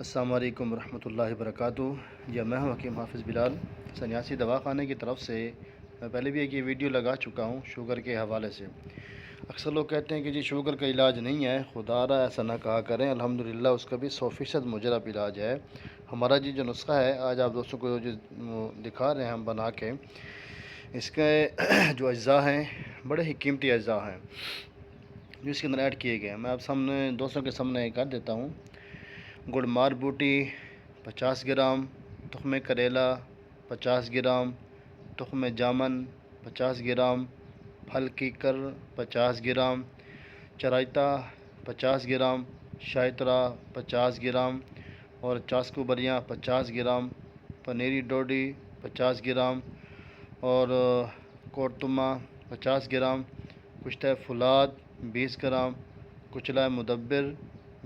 السلام علیکم ورحمۃ اللہ وبرکاتہ۔ میں ہوں حکیم حافظ بلال سنیاسی دواخانے کی طرف سے۔ میں پہلے بھی ایک یہ ویڈیو لگا چکا ہوں شوگر کے حوالے سے۔ اکثر لوگ کہتے ہیں کہ جی شوگر کا علاج نہیں ہے، خدا را ایسا نہ کہا کریں، الحمدللہ اس کا بھی 100% مجرب علاج ہے۔ ہمارا جی جو نسخہ ہے آج آپ دوستوں کو جو دکھا رہے ہیں ہم بنا کے، اس کے جو اجزاء ہیں بڑے ہی قیمتی اجزاء ہیں جو اس کے اندر ایڈ کیے گئے ہیں۔ میں آپ سامنے دوستوں کے سامنے کر دیتا ہوں۔ گڑ مار بوٹی 50 گرام، تخم کریلا 50 گرام، تخم جامن 50 گرام، پھل کیکر 50 گرام، چرائتا 50 گرام، شائترا 50 گرام اور چاسکو بریاں 50 گرام، پنیری ڈوڈی 50 گرام اور کورتما 50 گرام، کشتہ فولاد 20 گرام، کچلا مدبر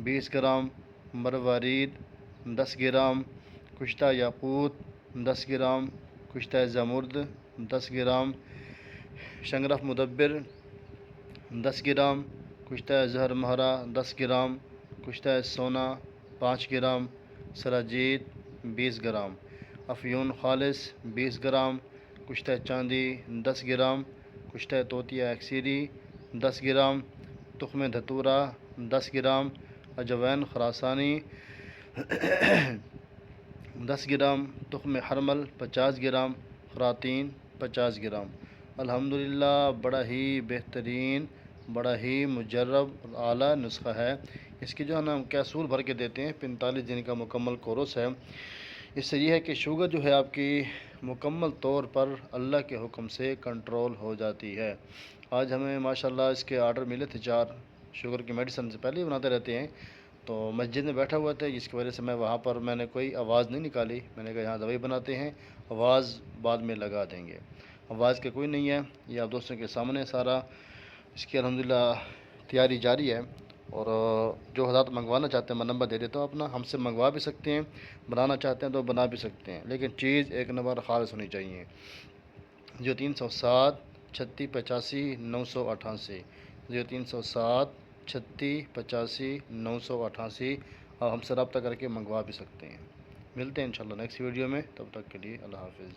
20 gram, مروارید 10 gram, Kushta یاقوت 10 gram, Kushta زمرد 10 گرام، شنگرف مدبر 10 گرام، کشتہ زہر مہرہ 10 گرام، کشتہ سونا 5 گرام، سراجید 20 گرام، افیون خالص 20 گرام، کشتہ چاندی 10 گرام، کشتہ توتیا ایکسیری 10 گرام، تخم دھتورا 10 گرام، اجوین خراسانی 10 گرام، تخم حرمل 50 گرام، خراتین 50 گرام۔ الحمدللہ بڑا ہی بہترین، بڑا ہی مجرب اور اعلیٰ نسخہ ہے۔ اس کی جو ہے نا ہم کیپسول بھر کے دیتے ہیں، 45 دن کا مکمل کورس ہے۔ اس سے یہ ہے کہ شوگر جو ہے آپ کی مکمل طور پر اللہ کے حکم سے کنٹرول ہو جاتی ہے۔ آج ہمیں ماشاءاللہ اس کے آرڈر ملے تھے 4 شوگر کی میڈیسن سے پہلے ہی بناتے رہتے ہیں، تو مسجد میں بیٹھا ہوا تھا جس کی وجہ سے میں نے کوئی آواز نہیں نکالی۔ میں نے کہا یہاں دوائی بناتے ہیں، آواز بعد میں لگا دیں گے۔ آواز کے کوئی نہیں ہے، یہ آپ دوستوں کے سامنے سارا اس کی الحمدللہ تیاری جاری ہے۔ اور جو حضرات منگوانا چاہتے ہیں میں نمبر دے دیتا ہوں اپنا، ہم سے منگوا بھی سکتے ہیں، بنانا چاہتے ہیں تو بنا بھی سکتے ہیں، لیکن چیز ایک نمبر خالص ہونی چاہیے۔ جو 307 36 85 988 307 36 85 988 آپ ہم سے رابطہ کر کے منگوا بھی سکتے ہیں۔ ملتے ہیں انشاءاللہ نیکسٹ ویڈیو میں، تب تک کے لیے اللہ حافظ۔